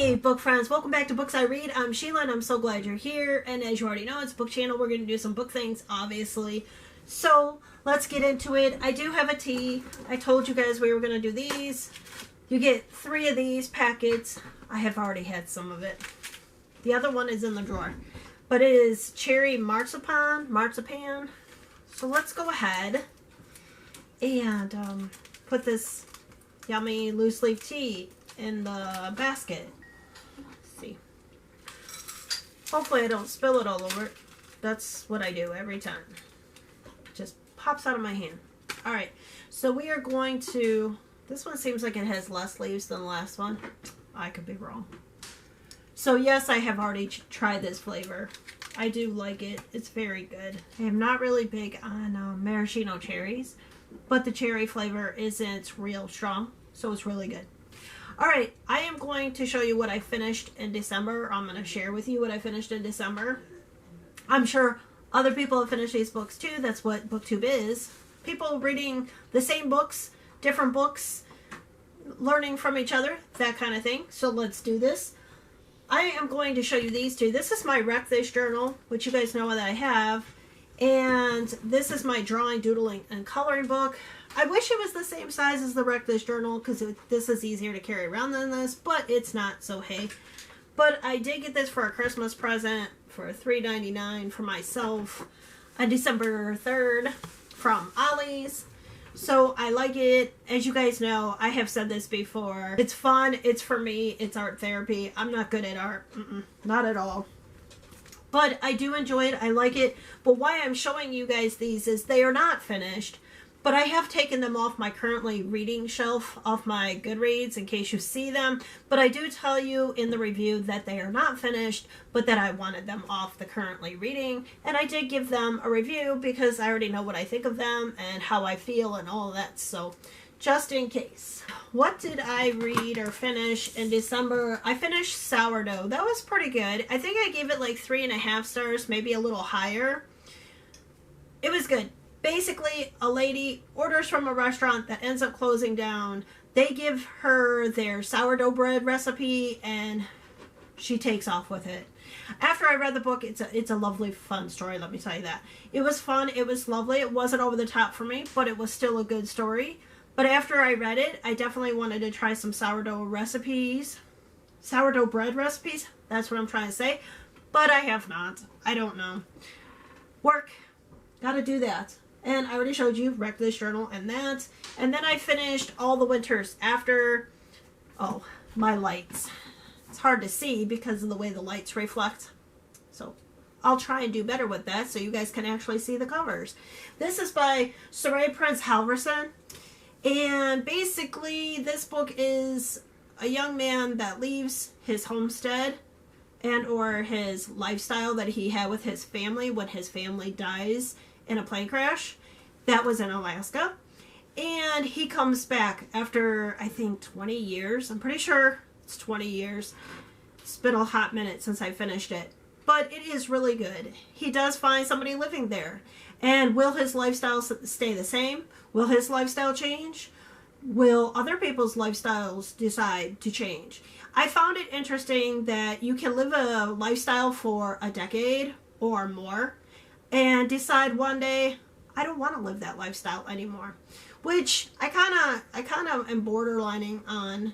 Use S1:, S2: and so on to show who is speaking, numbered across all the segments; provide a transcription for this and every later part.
S1: Hey book friends, welcome back to Books I Read. I'm Sheila and I'm so glad you're here. And as you already know, it's a book channel. We're going to do some book things, obviously. So let's get into it. I do have a tea. I told you guys we were going to do these. You get 3 of these packets. I have already had some of it. The other one is in the drawer. But it is cherry marzipan. So let's go ahead and put this yummy loose leaf tea in the basket. Let's see. Hopefully I don't spill it all over. That's what I do every time. It just pops out of my hand. Alright, so we are going to... This one seems like it has less leaves than the last one. I could be wrong. So yes, I have already tried this flavor. I do like it. It's very good. I am not really big on maraschino cherries, but the cherry flavor isn't real strong, so it's really good. Alright, I am going to show you what I finished in December. I'm going to share with you what I finished in December. I'm sure other people have finished these books too. That's what Booktube is. People reading the same books, different books, learning from each other, that kind of thing. So let's do this. I am going to show you these two. This is my Wreck This journal, which you guys know that I have. And this is my drawing, doodling, and coloring book. I wish it was the same size as the Wreck This journal because this is easier to carry around than this, but it's not, so hey. But I did get this for a Christmas present for $3.99 for myself on December 3rd from Ollie's. So I like it. As you guys know, I have said this before. It's fun. It's for me. It's art therapy. I'm not good at art. Not at all. But I do enjoy it. I like it. But why I'm showing you guys these is they are not finished. But I have taken them off my currently reading shelf, off my Goodreads, in case you see them. But I do tell you in the review that they are not finished, but that I wanted them off the currently reading. And I did give them a review because I already know what I think of them and how I feel and all of that. So just in case. What did I read or finish in December? I finished Sourdough. That was pretty good. I think I gave it like 3.5 stars, maybe a little higher. It was good. Basically, a lady orders from a restaurant that ends up closing down. They give her their sourdough bread recipe and she takes off with it. After I read the book, it's a lovely, fun story, let me tell you that. It was fun, it was lovely, it wasn't over the top for me, but it was still a good story. But after I read it, I definitely wanted to try some sourdough recipes. Sourdough bread recipes, that's what I'm trying to say. But I have not. I don't know. Work. Gotta do that. And I already showed you Wreck This journal and that. And then I finished All the Winters After. Oh, my lights. It's hard to see because of the way the lights reflect. So I'll try and do better with that so you guys can actually see the covers. This is by Saray Prince Halverson. And basically this book is a young man that leaves his homestead and or his lifestyle that he had with his family when his family dies in a plane crash. That was in Alaska. And he comes back after, I think, 20 years. I'm pretty sure it's 20 years. It's been a hot minute since I finished it. But it is really good. He does find somebody living there. And will his lifestyle stay the same? Will his lifestyle change? Will other people's lifestyles decide to change? I found it interesting that you can live a lifestyle for a decade or more and decide one day, I don't want to live that lifestyle anymore. Which I kind of am borderlining on.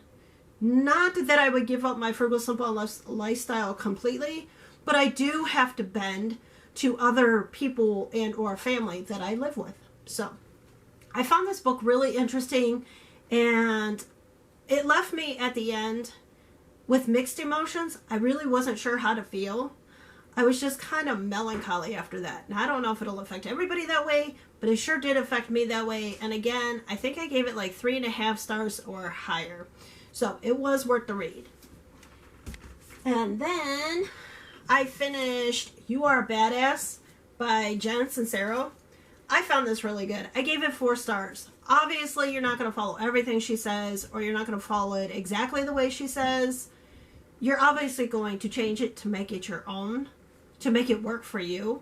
S1: Not that I would give up my frugal, simple lifestyle completely, but I do have to bend to other people and or family that I live with. So I found this book really interesting, and it left me at the end with mixed emotions. I really wasn't sure how to feel. I was just kind of melancholy after that. Now, I don't know if it'll affect everybody that way, but it sure did affect me that way. And again, I think I gave it like 3.5 stars or higher. So it was worth the read. And then I finished You Are a Badass by Jen Sincero. I found this really good. I gave it 4 stars. Obviously, you're not going to follow everything she says, or you're not going to follow it exactly the way she says. You're obviously going to change it to make it your own, to make it work for you.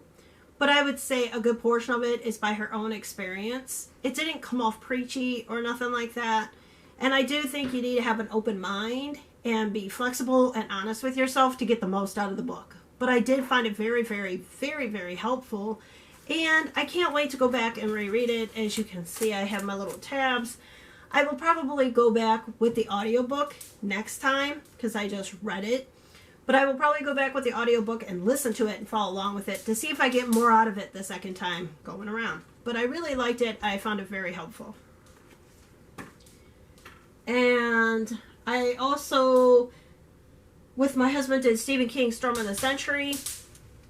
S1: But I would say a good portion of it is by her own experience. It didn't come off preachy or nothing like that. And I do think you need to have an open mind and be flexible and honest with yourself to get the most out of the book. But I did find it very, very, very, very helpful. And I can't wait to go back and reread it. As you can see, I have my little tabs. I will probably go back with the audiobook next time because I just read it. But I will probably go back with the audiobook and listen to it and follow along with it to see if I get more out of it the second time going around. But I really liked it. I found it very helpful. And I also, with my husband, did Stephen King's Storm of the Century.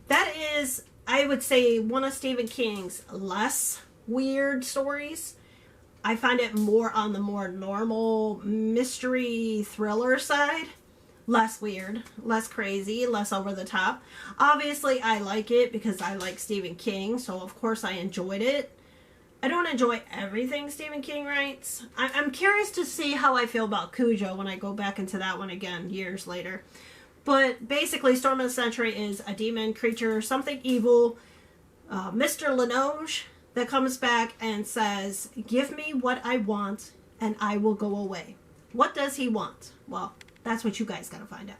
S1: That is, I would say, one of Stephen King's less weird stories. I find it more on the more normal mystery thriller side. Less weird, less crazy, less over the top. Obviously, I like it because I like Stephen King, so of course I enjoyed it. I don't enjoy everything Stephen King writes. I'm curious to see how I feel about Cujo when I go back into that one again years later. But basically, Storm of the Century is a demon creature, something evil, Mr. Linoge, that comes back and says, "Give me what I want and I will go away." What does he want? Well, that's what you guys gotta find out.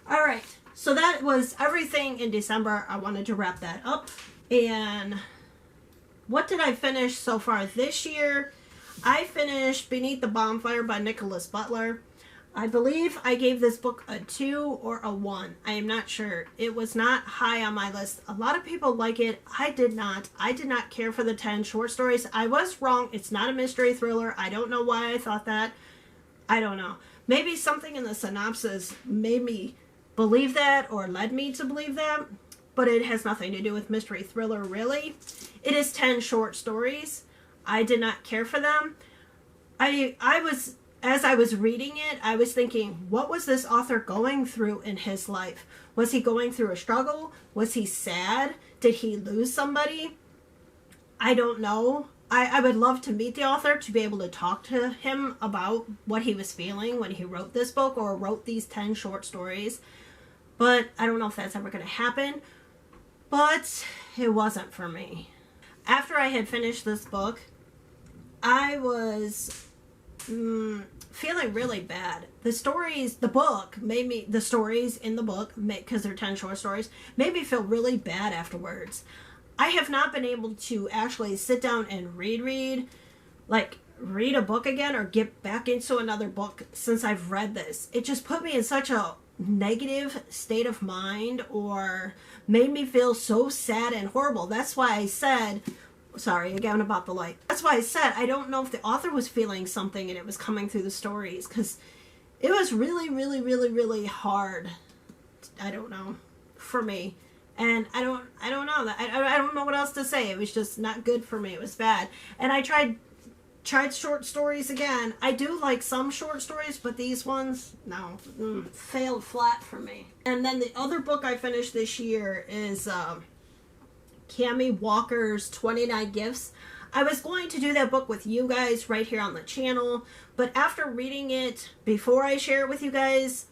S1: All right, so that was everything in December. I wanted to wrap that up. And what did I finish so far this year? I finished Beneath the Bonfire by Nicholas Butler. I believe I gave this book a 2 or a 1. I am not sure. It was not high on my list. A lot of people like it. I did not. I did not care for the 10 short stories. I was wrong. It's not a mystery thriller. I don't know why I thought that. I don't know. Maybe something in the synopsis made me believe that or led me to believe that, but it has nothing to do with mystery thriller, really. It is 10 short stories. I did not care for them. As I was reading it, I was thinking, what was this author going through in his life? Was he going through a struggle? Was he sad? Did he lose somebody? I don't know. I would love to meet the author to be able to talk to him about what he was feeling when he wrote this book or wrote these 10 short stories. But I don't know if that's ever going to happen. But it wasn't for me. After I had finished this book, I was feeling really bad. The stories in the book, because they're 10 short stories, made me feel really bad afterwards. I have not been able to actually sit down and read a book again or get back into another book since I've read this. It just put me in such a negative state of mind or made me feel so sad and horrible. That's why I said, sorry again about the light. That's why I said I don't know if the author was feeling something and it was coming through the stories, because it was really, really, really, really hard. I don't know, for me. And I don't know. I don't know what else to say. It was just not good for me. It was bad. And I tried short stories again. I do like some short stories, but these ones, no, failed flat for me. And then the other book I finished this year is Cammie Walker's 29 Gifts. I was going to do that book with you guys right here on the channel, but after reading it before I share it with you guys,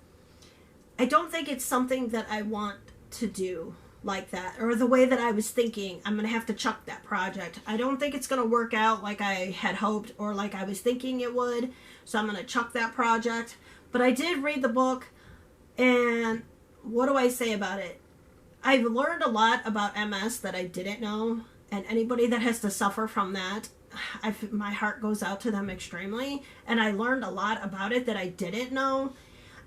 S1: I don't think it's something that I want to do like that, or the way that I was thinking. I'm gonna have to chuck that project. I don't think it's gonna work out like I had hoped or like I was thinking it would, so I'm gonna chuck that project. But I did read the book, and what do I say about it? I've learned a lot about MS that I didn't know, and anybody that has to suffer from that, my heart goes out to them extremely, and I learned a lot about it that I didn't know.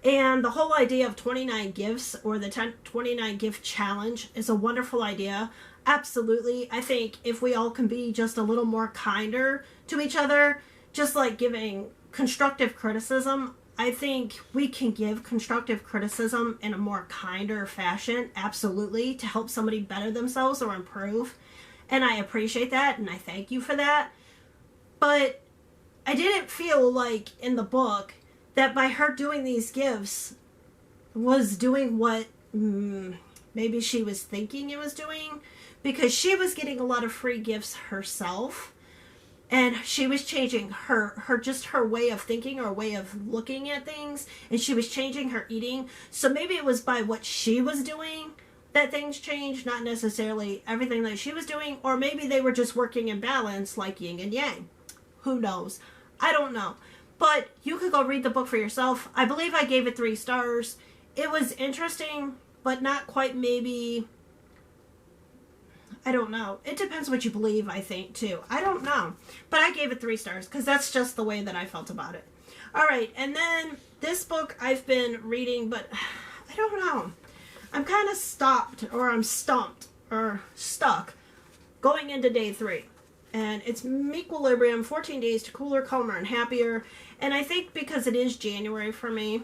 S1: And the whole idea of 29 gifts or the 29 gift challenge is a wonderful idea. Absolutely. I think if we all can be just a little more kinder to each other, just like giving constructive criticism, I think we can give constructive criticism in a more kinder fashion, absolutely, to help somebody better themselves or improve. And I appreciate that, and I thank you for that. But I didn't feel like in the book that by her doing these gifts was doing what maybe she was thinking it was doing, because she was getting a lot of free gifts herself, and she was changing her way of thinking or way of looking at things, and she was changing her eating. So maybe it was by what she was doing that things changed, not necessarily everything that she was doing, or maybe they were just working in balance like yin and yang. Who knows? I don't know. But you could go read the book for yourself. I believe I gave it 3 stars. It was interesting, but not quite maybe... I don't know. It depends what you believe, I think, too. I don't know. But I gave it 3 stars because that's just the way that I felt about it. All right, and then this book I've been reading, but I don't know. I'm kind of stopped, or I'm stumped, or stuck, going into day 3. And it's Mequilibrium, 14 Days to Cooler, Calmer, and Happier. And I think because it is January for me,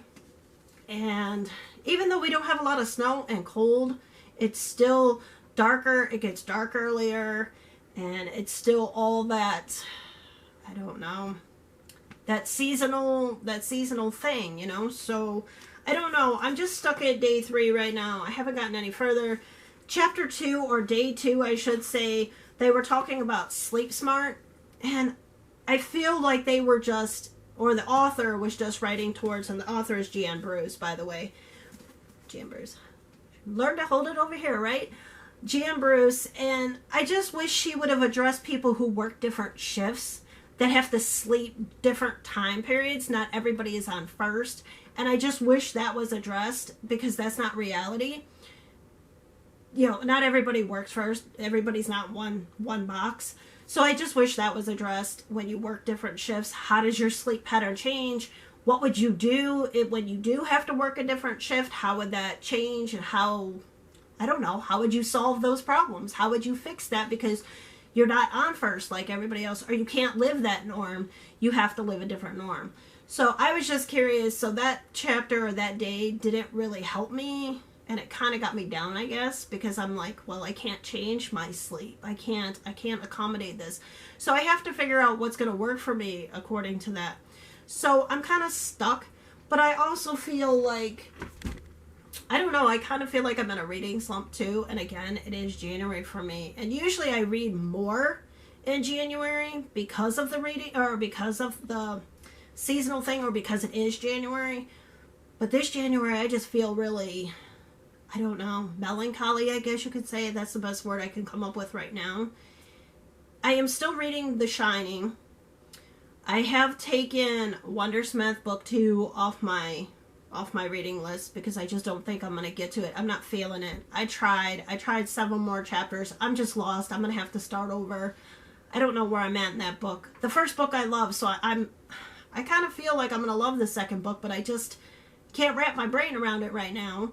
S1: and even though we don't have a lot of snow and cold, it's still darker. It gets dark earlier, and it's still all that, I don't know, that seasonal thing, you know? So, I don't know. I'm just stuck at day 3 right now. I haven't gotten any further. Chapter 2, or day 2, I should say, they were talking about Sleep Smart, and I feel like they were just, or the author was just writing towards, and the author is Jan Bruce, by the way. Jan Bruce. Learn to hold it over here, right? Jan Bruce, and I just wish she would have addressed people who work different shifts, that have to sleep different time periods. Not everybody is on first, and I just wish that was addressed, because that's not reality. You know, not everybody works first. Everybody's not one box. So I just wish that was addressed when you work different shifts. How does your sleep pattern change? What would you do when you do have to work a different shift? How would that change? And how, I don't know, how would you solve those problems? How would you fix that? Because you're not on first like everybody else, or you can't live that norm. You have to live a different norm. So I was just curious. So that chapter or that day didn't really help me. And it kind of got me down, I guess, because I'm like, well, I can't change my sleep. I can't accommodate this. So I have to figure out what's going to work for me according to that. So I'm kind of stuck, but I also feel like, I don't know, I kind of feel like I'm in a reading slump too. And again, it is January for me. And usually I read more in January because of the reading, or because of the seasonal thing, or because it is January. But this January, I just feel really, I don't know, melancholy, I guess you could say. That's the best word I can come up with right now. I am still reading The Shining. I have taken Wondersmith Book 2 off my reading list because I just don't think I'm going to get to it. I'm not feeling it. I tried several more chapters. I'm just lost. I'm going to have to start over. I don't know where I'm at in that book. The first book I love, so I kind of feel like I'm going to love the second book, but I just can't wrap my brain around it right now.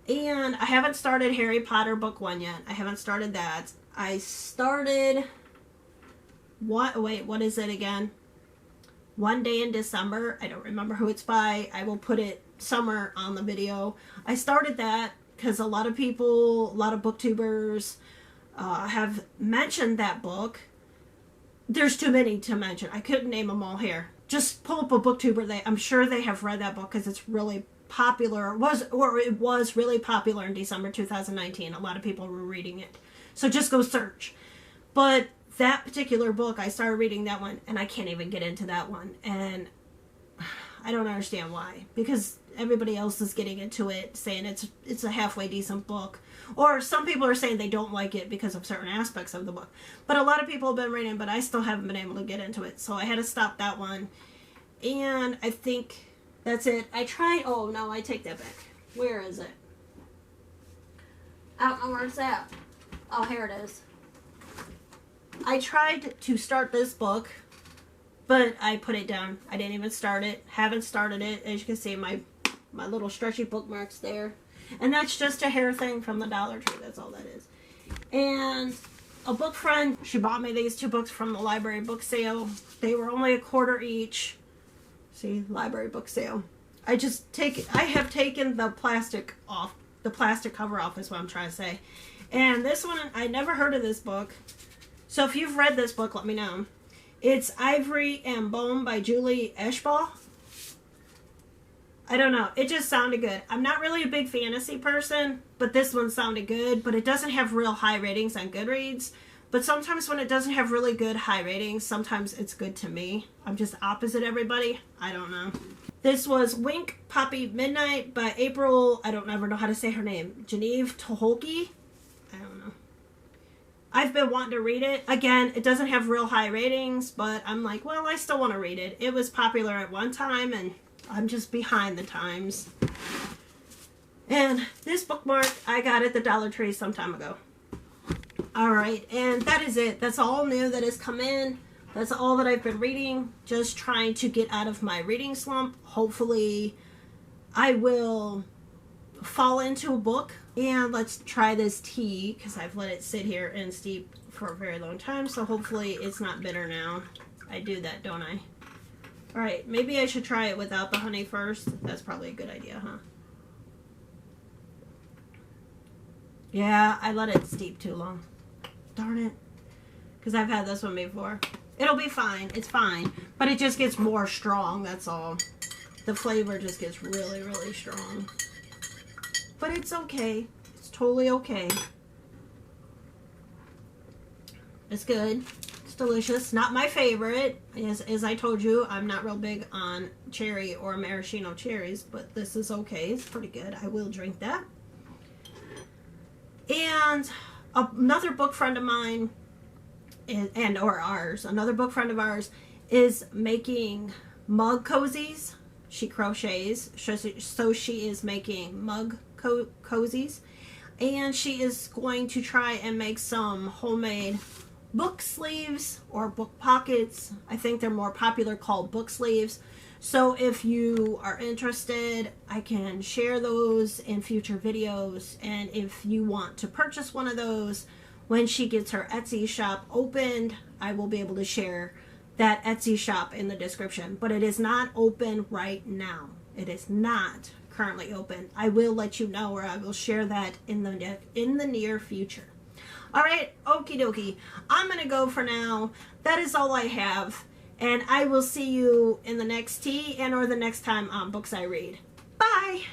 S1: And I haven't started Harry Potter book 1 yet. I haven't started that. I started, what is it again? One Day in December. I don't remember who it's by. I will put it somewhere on the video. I started that because a lot of people, a lot of booktubers have mentioned that book. There's too many to mention. I couldn't name them all here. Just pull up a booktuber. I'm sure they have read that book because it's really popular. It was really popular in December 2019. A lot of people were reading it. So just go search. But that particular book, I started reading that one, and I can't even get into that one. And I don't understand why. Because everybody else is getting into it, saying it's a halfway decent book. Or some people are saying they don't like it because of certain aspects of the book. But a lot of people have been reading, but I still haven't been able to get into it. So I had to stop that one. And I think that's it. I tried, oh no, I take that back. Where is it? I don't know where it's at. Oh, here it is. I tried to start this book, but I put it down. I didn't even start it. Haven't started it. As you can see, my little stretchy bookmarks there. And that's just a hair thing from the Dollar Tree. That's all that is. And a book friend, she bought me these 2 books from the library book sale. They were only $1 each. See, library book sale. I have taken the plastic off. The plastic cover off is what I'm trying to say. And this one, I never heard of this book. So if you've read this book, let me know. It's Ivory and Bone by Julie Eschbach. I don't know. It just sounded good. I'm not really a big fantasy person, but this one sounded good. But it doesn't have real high ratings on Goodreads. But sometimes when it doesn't have really good high ratings, sometimes it's good to me. I'm just opposite everybody. I don't know. This was Wink Poppy Midnight by April, I don't ever know how to say her name, Genevieve Toholke. I don't know. I've been wanting to read it. Again, it doesn't have real high ratings, but I'm like, well, I still want to read it. It was popular at one time, and I'm just behind the times. And this bookmark, I got at the Dollar Tree some time ago. Alright, and that is it. That's all new that has come in. That's all that I've been reading. Just trying to get out of my reading slump. Hopefully, I will fall into a book. And let's try this tea, because I've let it sit here and steep for a very long time. So hopefully it's not bitter now. I do that, don't I? Alright, maybe I should try it without the honey first. That's probably a good idea, huh? Yeah, I let it steep too long. Darn it. Because I've had this one before. It'll be fine. It's fine. But it just gets more strong, that's all. The flavor just gets really, really strong. But it's okay. It's totally okay. It's good. It's delicious. Not my favorite. As I told you, I'm not real big on cherry or maraschino cherries. But this is okay. It's pretty good. I will drink that. And another book friend of mine, another book friend of ours is making mug cozies. She crochets, so she is making mug cozies, and she is going to try and make some homemade book sleeves or book pockets. I think they're more popular called book sleeves. So if you are interested, I can share those in future videos. And if you want to purchase one of those, when she gets her Etsy shop opened, I will be able to share that Etsy shop in the description. But it is not open right now. It is not currently open. I will let you know, or I will share that in the near future. All right, okie dokie. I'm going to go for now. That is all I have. And I will see you in the next tea and or the next time on Books I Read. Bye!